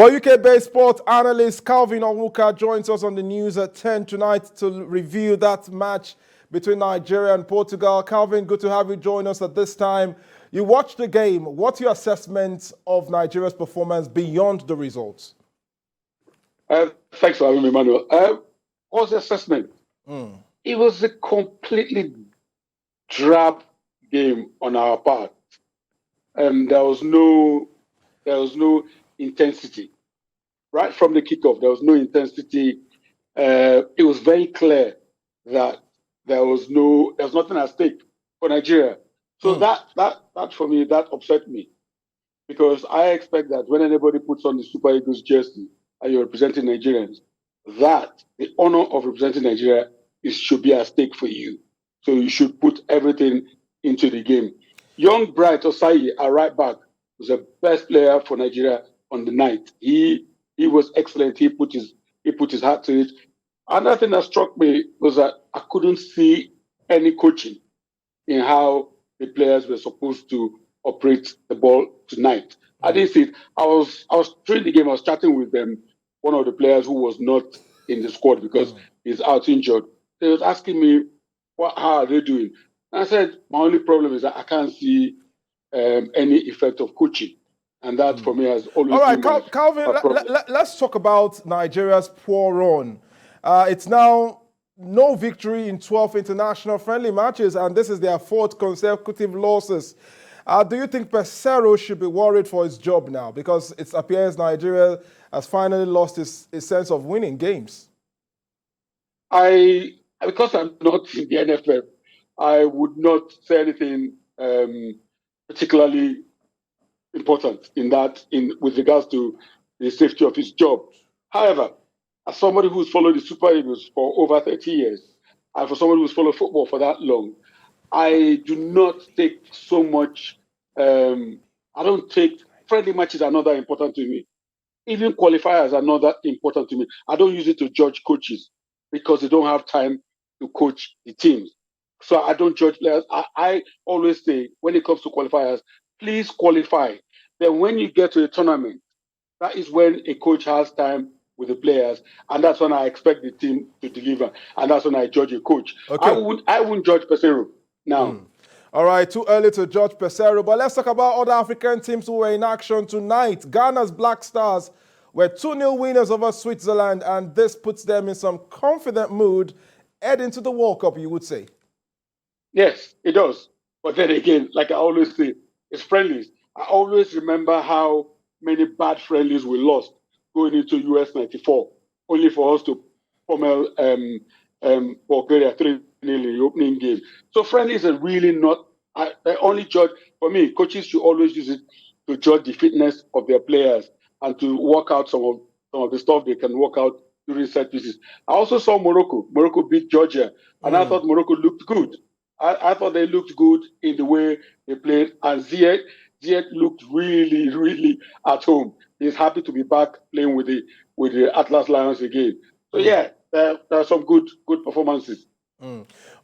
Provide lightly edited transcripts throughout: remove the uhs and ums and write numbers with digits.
Well, UK-based sport analyst Calvin Onwuka joins us on the news at 10 tonight to review that match between Nigeria and Portugal. Calvin, good to have you join us at this time. You watched the game. What's your assessment of Nigeria's performance beyond the results? Thanks for having me, Manuel. What's the assessment? It was a completely drab game on our part. There was no intensity. Right from the kickoff, there was no intensity. It was very clear that there was nothing at stake for Nigeria. So that for me, that upset me, because I expect that when anybody puts on the Super Eagles jersey and you're representing Nigerians, that the honor of representing Nigeria should be at stake for you. So you should put everything into the game. Young Bright Osayi, our right back, was the best player for Nigeria on the night. He was excellent. He put his heart to it. Another thing that struck me was that I couldn't see any coaching in how the players were supposed to operate the ball tonight. I didn't see it. I was during the game. I was chatting with one of the players who was not in the squad because he's out injured. They was asking me, how are they doing? And I said, my only problem is that I can't see any effect of coaching. And that for me has always All right, been Calvin, let's talk about Nigeria's poor run. It's now no victory in 12 international friendly matches, and this is their 4th consecutive losses. Do you think Pesero should be worried for his job now? Because it appears Nigeria has finally lost its sense of winning games. Because I'm not in the NFF, I would not say anything particularly important with regards to the safety of his job. However, as somebody who's followed the Super Eagles for over 30 years, and for somebody who's followed football for that long, I do not take so much. I don't take friendly matches are not that important to me. Even qualifiers are not that important to me. I don't use it to judge coaches because they don't have time to coach the teams. So I don't judge players. I always say, when it comes to qualifiers, please qualify. Then when you get to a tournament, that is when a coach has time with the players, and that's when I expect the team to deliver, and that's when I judge a coach. Okay. I wouldn't judge Pesero now. All right, too early to judge Pesero, but let's talk about other African teams who were in action tonight. Ghana's Black Stars were 2-0 winners over Switzerland, and this puts them in some confident mood heading to the World Cup, you would say. Yes, it does. But then again, like I always say, it's friendlies. I always remember how many bad friendlies we lost going into US 94, only for us to pummel Bulgaria 3-0 in the opening game. So friendlies are really not, I only judge, for me, coaches should always use it to judge the fitness of their players and to work out some of the stuff they can work out during set pieces. I also saw Morocco. Morocco beat Georgia, and I thought Morocco looked good. I thought they looked good in the way they played, and Ziyech looked really, really at home. He's happy to be back playing with the Atlas Lions again. So yeah, there are some good performances.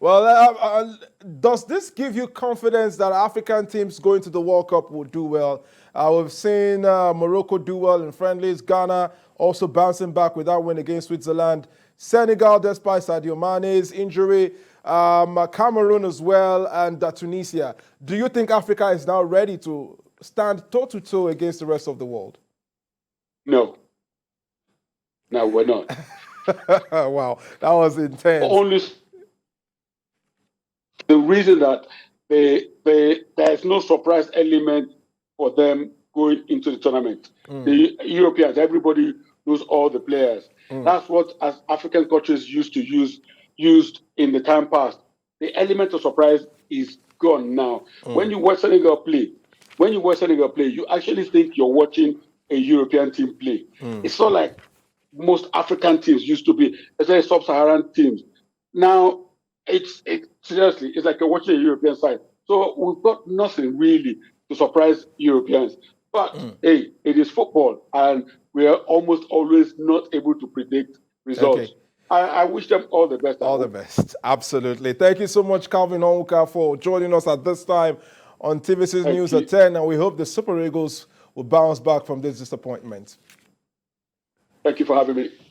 Well, does this give you confidence that African teams going to the World Cup will do well? We've seen Morocco do well in friendlies, Ghana also bouncing back with that win against Switzerland, Senegal despite Sadio Mane's injury, Cameroon as well, and Tunisia. Do you think Africa is now ready to stand toe-to-toe against the rest of the world? No, we're not. Wow, that was intense. Only the reason that there's no surprise element for them going into the tournament. The Europeans, everybody knows all the players. That's what as African countries used in the time past. The element of surprise is gone now. When you watch Senegal play, you actually think you're watching a European team play. It's not like most African teams used to be, especially sub-Saharan teams. Now, seriously, it's like you're watching a European side. So we've got nothing really to surprise Europeans. But hey, it is football, and we are almost always not able to predict results. Okay. I wish them all the best. All the best, absolutely. Thank you so much, Calvin Onwuka, for joining us at this time on TVC's News at 10, and we hope the Super Eagles will bounce back from this disappointment. Thank you for having me.